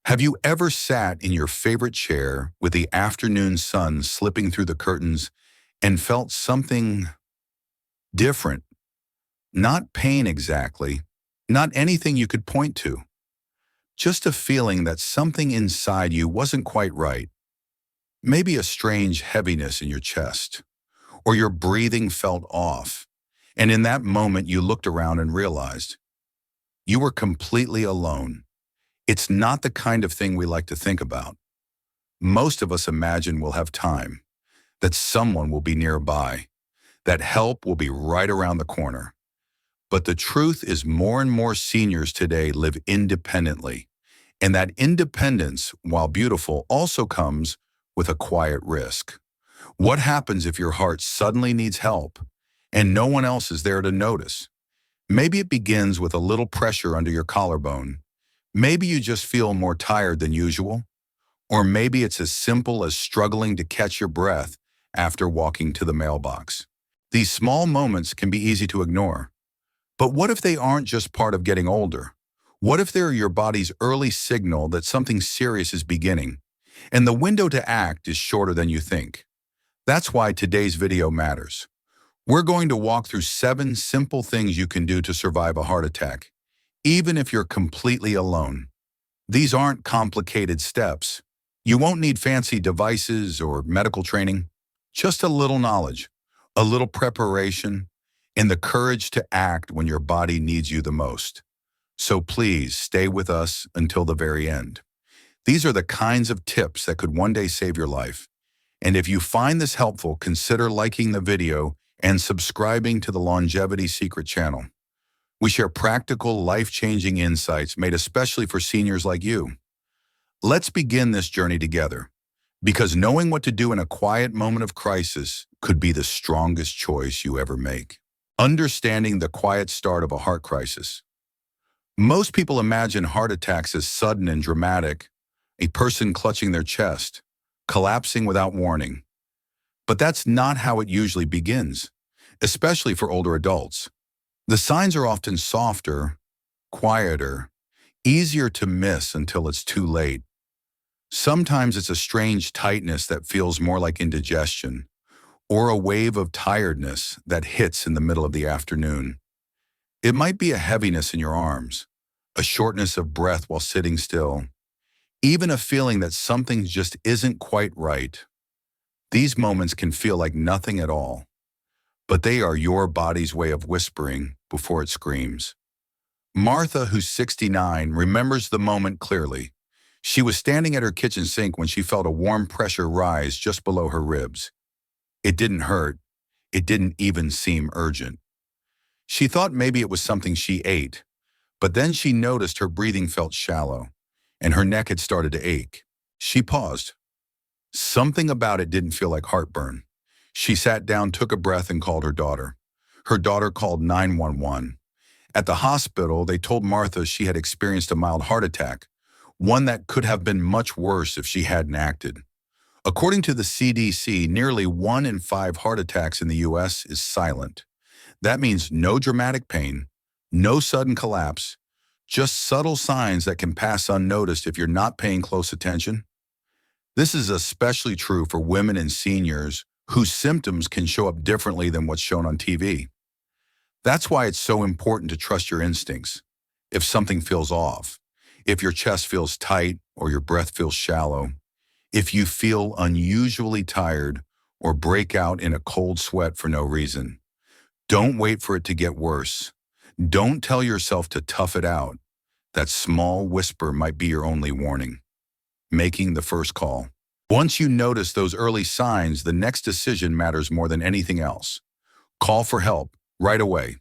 Have you ever sat in your favorite chair with the afternoon sun slipping through the curtains and felt something different? Not pain exactly, not anything you could point to, just a feeling that something inside you wasn't quite right. Maybe a strange heaviness in your chest, or your breathing felt off. And in that moment, you looked around and realized you were completely alone. It's not the kind of thing we like to think about. Most of us imagine we'll have time, that someone will be nearby, that help will be right around the corner. But the truth is more and more seniors today live independently. And that independence, while beautiful, also comes with a quiet risk. What happens if your heart suddenly needs help and no one else is there to notice? Maybe it begins with a little pressure under your collarbone. Maybe you just feel more tired than usual. Or maybe it's as simple as struggling to catch your breath after walking to the mailbox. These small moments can be easy to ignore. But what if they aren't just part of getting older? What if they're your body's early signal that something serious is beginning, and the window to act is shorter than you think? That's why today's video matters. We're going to walk through 7 simple things you can do to survive a heart attack, even if you're completely alone. These aren't complicated steps. You won't need fancy devices or medical training, just a little knowledge, a little preparation, and the courage to act when your body needs you the most. So please stay with us until the very end. These are the kinds of tips that could one day save your life. And if you find this helpful, consider liking the video and subscribing to the Longevity Secret channel. We share practical, life-changing insights made especially for seniors like you. Let's begin this journey together, because knowing what to do in a quiet moment of crisis could be the strongest choice you ever make. Understanding the quiet start of a heart crisis. Most people imagine heart attacks as sudden and dramatic, a person clutching their chest, collapsing without warning. But that's not how it usually begins, especially for older adults. The signs are often softer, quieter, easier to miss until it's too late. Sometimes it's a strange tightness that feels more like indigestion, or a wave of tiredness that hits in the middle of the afternoon. It might be a heaviness in your arms, a shortness of breath while sitting still, even a feeling that something just isn't quite right. These moments can feel like nothing at all, but they are your body's way of whispering before it screams. Martha, who's 69, remembers the moment clearly. She was standing at her kitchen sink when she felt a warm pressure rise just below her ribs. It didn't hurt. It didn't even seem urgent. She thought maybe it was something she ate, but then she noticed her breathing felt shallow, and her neck had started to ache. She paused. Something about it didn't feel like heartburn. She sat down, took a breath, and called her daughter. Her daughter called 911. At the hospital, they told Martha she had experienced a mild heart attack, one that could have been much worse if she hadn't acted. According to the CDC, nearly 1 in 5 heart attacks in the US is silent. That means no dramatic pain, no sudden collapse, just subtle signs that can pass unnoticed if you're not paying close attention. This is especially true for women and seniors whose symptoms can show up differently than what's shown on TV. That's why it's so important to trust your instincts. If something feels off, if your chest feels tight or your breath feels shallow, if you feel unusually tired or break out in a cold sweat for no reason, don't wait for it to get worse. Don't tell yourself to tough it out. That small whisper might be your only warning. Making the first call. Once you notice those early signs, the next decision matters more than anything else. Call for help right away.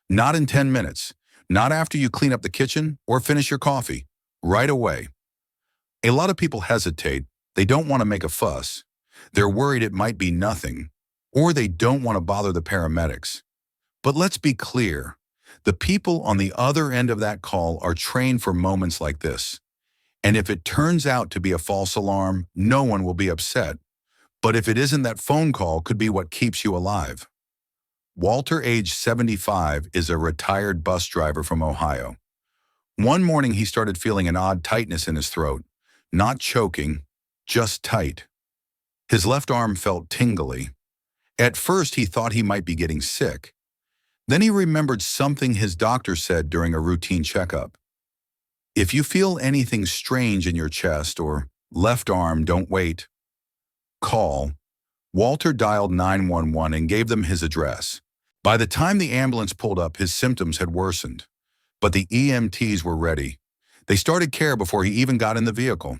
Not in 10 minutes. Not after you clean up the kitchen or finish your coffee. Right away. A lot of people hesitate. They don't want to make a fuss. They're worried it might be nothing, or they don't want to bother the paramedics. But let's be clear. The people on the other end of that call are trained for moments like this. And if it turns out to be a false alarm, no one will be upset. But if it isn't, that phone call could be what keeps you alive. Walter, age 75, is a retired bus driver from Ohio. One morning he started feeling an odd tightness in his throat, not choking, just tight. His left arm felt tingly. At first, he thought he might be getting sick. Then he remembered something his doctor said during a routine checkup. If you feel anything strange in your chest or left arm, don't wait. Call. Walter dialed 911 and gave them his address. By the time the ambulance pulled up, his symptoms had worsened. But the EMTs were ready. They started care before he even got in the vehicle.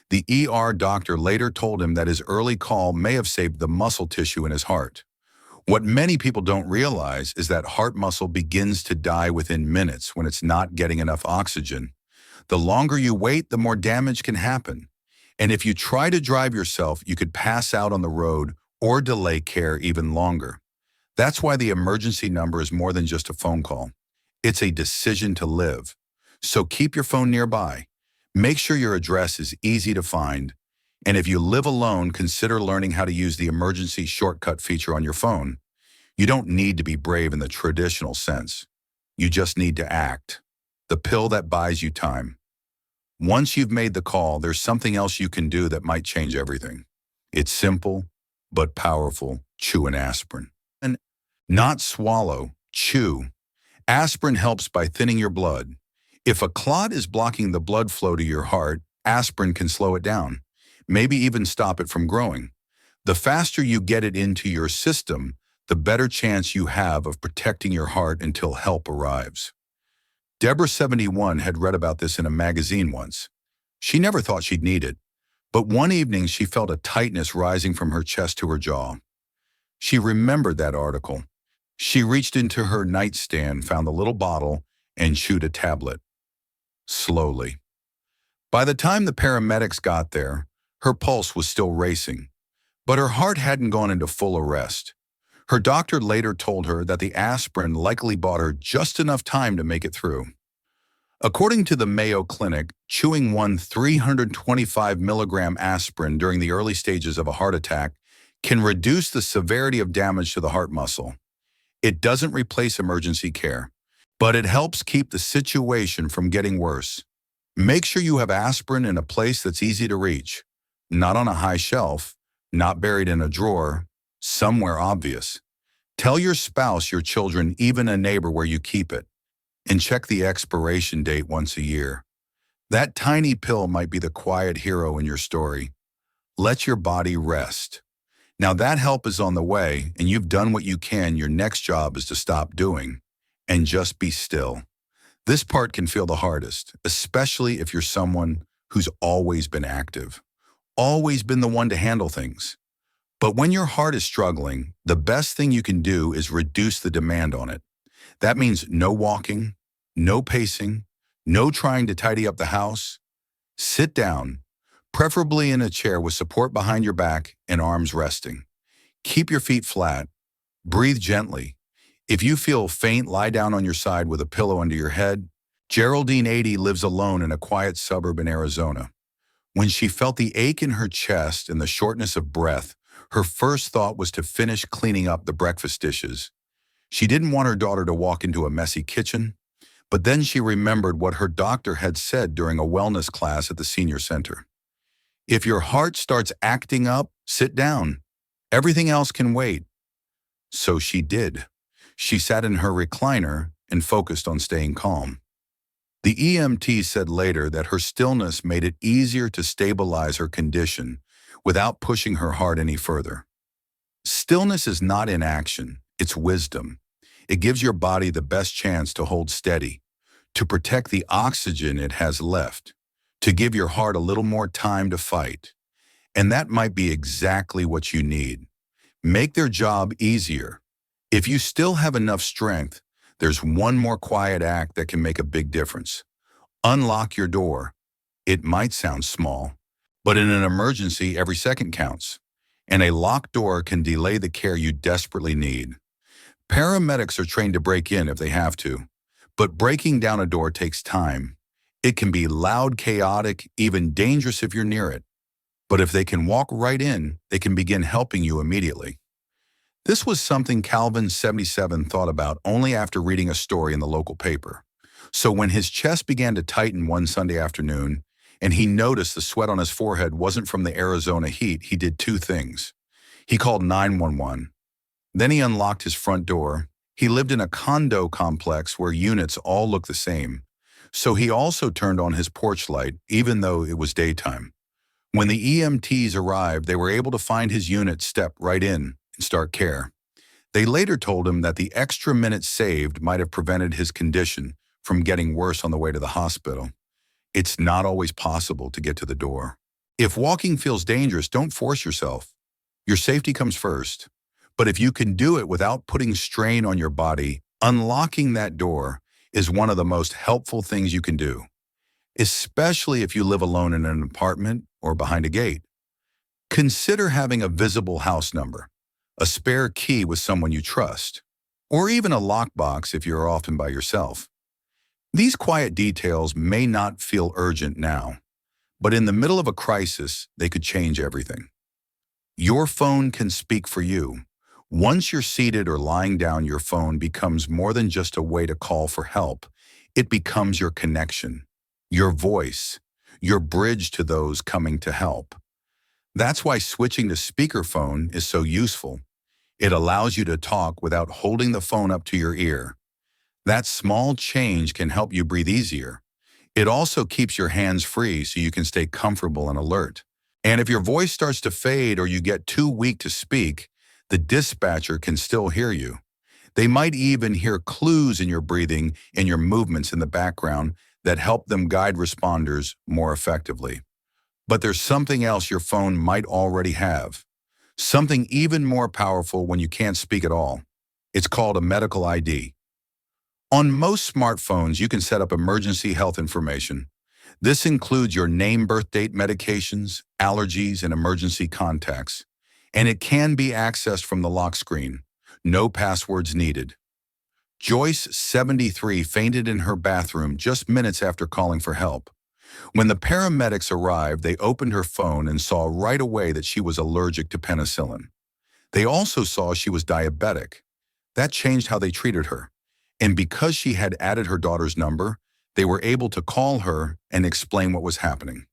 The ER doctor later told him that his early call may have saved the muscle tissue in his heart. What many people don't realize is that heart muscle begins to die within minutes when it's not getting enough oxygen. The longer you wait, the more damage can happen. And if you try to drive yourself, you could pass out on the road or delay care even longer. That's why the emergency number is more than just a phone call. It's a decision to live. So keep your phone nearby. Make sure your address is easy to find. And if you live alone, consider learning how to use the emergency shortcut feature on your phone. You don't need to be brave in the traditional sense. You just need to act. The pill that buys you time. Once you've made the call, there's something else you can do that might change everything. It's simple, but powerful. Chew an aspirin. And not swallow, chew. Aspirin helps by thinning your blood. If a clot is blocking the blood flow to your heart, aspirin can slow it down, maybe even stop it from growing. The faster you get it into your system, the better chance you have of protecting your heart until help arrives. Deborah, 71, had read about this in a magazine once. She never thought she'd need it, but one evening she felt a tightness rising from her chest to her jaw. She remembered that article. She reached into her nightstand, found the little bottle, and chewed a tablet. Slowly. By the time the paramedics got there, her pulse was still racing, but her heart hadn't gone into full arrest. Her doctor later told her that the aspirin likely bought her just enough time to make it through. According to the Mayo Clinic, chewing one 325 milligram aspirin during the early stages of a heart attack can reduce the severity of damage to the heart muscle. It doesn't replace emergency care, but it helps keep the situation from getting worse. Make sure you have aspirin in a place that's easy to reach, not on a high shelf, not buried in a drawer, somewhere obvious. Tell your spouse, your children, even a neighbor where you keep it, and check the expiration date once a year. That tiny pill might be the quiet hero in your story. Let your body rest. Now that help is on the way, and you've done what you can. Your next job is to stop doing and just be still. This part can feel the hardest, especially if you're someone who's always been active, always been the one to handle things. But when your heart is struggling, the best thing you can do is reduce the demand on it. That means no walking, no pacing, no trying to tidy up the house. Sit down, preferably in a chair with support behind your back and arms resting. Keep your feet flat. Breathe gently. If you feel faint, lie down on your side with a pillow under your head. Geraldine, 80, lives alone in a quiet suburb in Arizona. When she felt the ache in her chest and the shortness of breath, her first thought was to finish cleaning up the breakfast dishes. She didn't want her daughter to walk into a messy kitchen, but then she remembered what her doctor had said during a wellness class at the senior center. If your heart starts acting up, sit down. Everything else can wait. So she did. She sat in her recliner and focused on staying calm. The EMT said later that her stillness made it easier to stabilize her condition without pushing her heart any further. Stillness is not inaction, it's wisdom. It gives your body the best chance to hold steady, to protect the oxygen it has left, to give your heart a little more time to fight. And that might be exactly what you need. Make their job easier. If you still have enough strength, there's one more quiet act that can make a big difference. Unlock your door. It might sound small, but in an emergency, every second counts. And a locked door can delay the care you desperately need. Paramedics are trained to break in if they have to, but breaking down a door takes time. It can be loud, chaotic, even dangerous if you're near it. But if they can walk right in, they can begin helping you immediately. This was something Calvin, 77, thought about only after reading a story in the local paper. So when his chest began to tighten one Sunday afternoon, and he noticed the sweat on his forehead wasn't from the Arizona heat. He did two things. He called 911. Then he unlocked his front door. He lived in a condo complex where units all look the same. So he also turned on his porch light, even though it was daytime. When the EMTs arrived, they were able to find his unit, step right in, and start care. They later told him that the extra minutes saved might have prevented his condition from getting worse on the way to the hospital. It's not always possible to get to the door. If walking feels dangerous, don't force yourself. Your safety comes first. But if you can do it without putting strain on your body, unlocking that door is one of the most helpful things you can do, especially if you live alone in an apartment or behind a gate. Consider having a visible house number, a spare key with someone you trust, or even a lockbox if you're often by yourself. These quiet details may not feel urgent now, but in the middle of a crisis, they could change everything. Your phone can speak for you. Once you're seated or lying down, your phone becomes more than just a way to call for help. It becomes your connection, your voice, your bridge to those coming to help. That's why switching to speakerphone is so useful. It allows you to talk without holding the phone up to your ear. That small change can help you breathe easier. It also keeps your hands free so you can stay comfortable and alert. And if your voice starts to fade or you get too weak to speak, the dispatcher can still hear you. They might even hear clues in your breathing and your movements in the background that help them guide responders more effectively. But there's something else your phone might already have. Something even more powerful when you can't speak at all. It's called a medical ID. On most smartphones, you can set up emergency health information. This includes your name, birth date, medications, allergies, and emergency contacts. And it can be accessed from the lock screen. No passwords needed. Joyce, 73, fainted in her bathroom just minutes after calling for help. When the paramedics arrived, they opened her phone and saw right away that she was allergic to penicillin. They also saw she was diabetic. That changed how they treated her. And because she had added her daughter's number, they were able to call her and explain what was happening.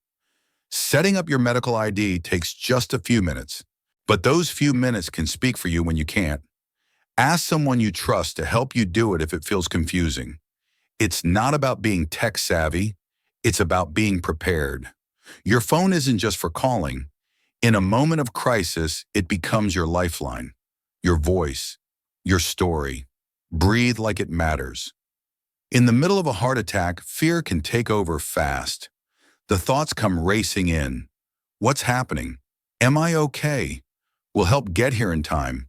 Setting up your medical ID takes just a few minutes, but those few minutes can speak for you when you can't. Ask someone you trust to help you do it if it feels confusing. It's not about being tech savvy, it's about being prepared. Your phone isn't just for calling. In a moment of crisis, it becomes your lifeline, your voice, your story. Breathe like it matters. In the middle of a heart attack, fear can take over fast. The thoughts come racing in. What's happening? Am I okay? Will help get here in time.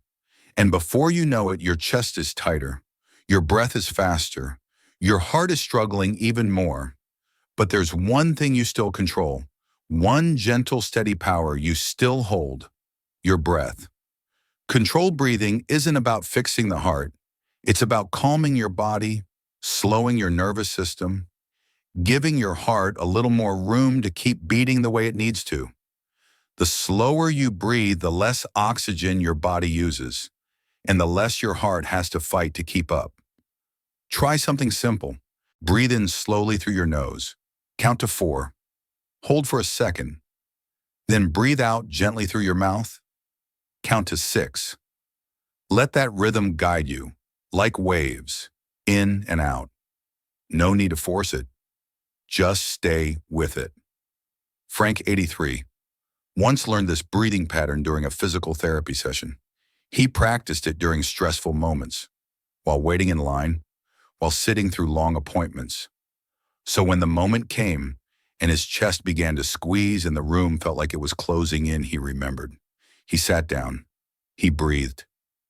And before you know it, your chest is tighter. Your breath is faster. Your heart is struggling even more. But there's one thing you still control. One gentle, steady power you still hold. Your breath. Controlled breathing isn't about fixing the heart. It's about calming your body, slowing your nervous system, giving your heart a little more room to keep beating the way it needs to. The slower you breathe, the less oxygen your body uses, and the less your heart has to fight to keep up. Try something simple. Breathe in slowly through your nose. Count to 4. Hold for a second. Then breathe out gently through your mouth. Count to 6. Let that rhythm guide you, like waves, in and out. No need to force it. Just stay with it. Frank, 83, once learned this breathing pattern during a physical therapy session. He practiced it during stressful moments, while waiting in line, while sitting through long appointments. So when the moment came and his chest began to squeeze and the room felt like it was closing in, he remembered. He sat down. He breathed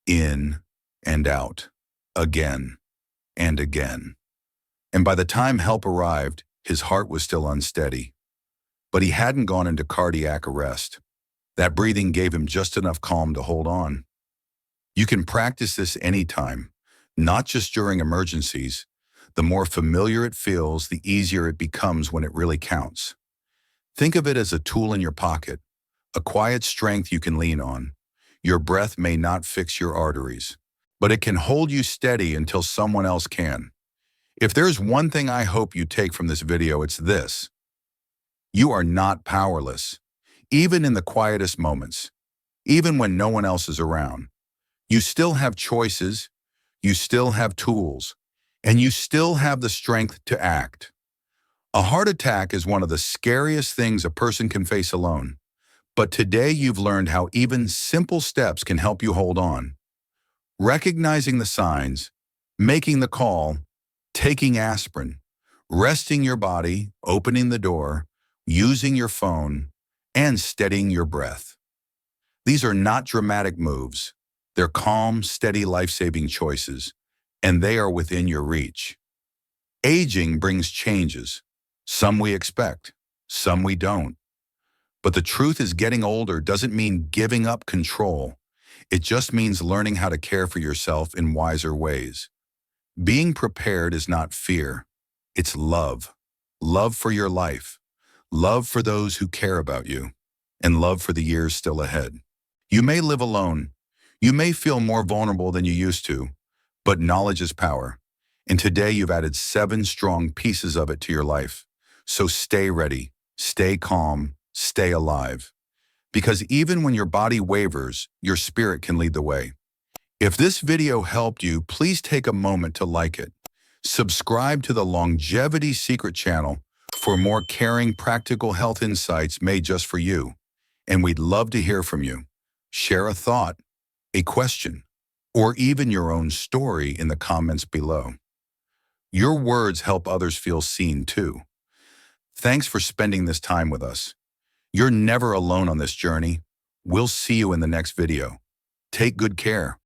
in and out, again and again. And by the time help arrived, his heart was still unsteady. But he hadn't gone into cardiac arrest. That breathing gave him just enough calm to hold on. You can practice this anytime, not just during emergencies. The more familiar it feels, the easier it becomes when it really counts. Think of it as a tool in your pocket, a quiet strength you can lean on. Your breath may not fix your arteries, but it can hold you steady until someone else can. If there's one thing I hope you take from this video, it's this. You are not powerless. Even in the quietest moments, even when no one else is around, you still have choices, you still have tools, and you still have the strength to act. A heart attack is one of the scariest things a person can face alone. But today you've learned how even simple steps can help you hold on. Recognizing the signs, making the call, taking aspirin, resting your body, opening the door, using your phone, and steadying your breath. These are not dramatic moves. They're calm, steady, life-saving choices, and they are within your reach. Aging brings changes. Some we expect, some we don't. But the truth is getting older doesn't mean giving up control. It just means learning how to care for yourself in wiser ways. Being prepared is not fear. It's love. Love for your life. Love for those who care about you. And love for the years still ahead. You may live alone. You may feel more vulnerable than you used to. But knowledge is power. And today you've added 7 strong pieces of it to your life. So stay ready. Stay calm. Stay alive. Because even when your body wavers, your spirit can lead the way. If this video helped you, please take a moment to like it. Subscribe to the Longevity Secret channel for more caring, practical health insights made just for you. And we'd love to hear from you. Share a thought, a question, or even your own story in the comments below. Your words help others feel seen too. Thanks for spending this time with us. You're never alone on this journey. We'll see you in the next video. Take good care.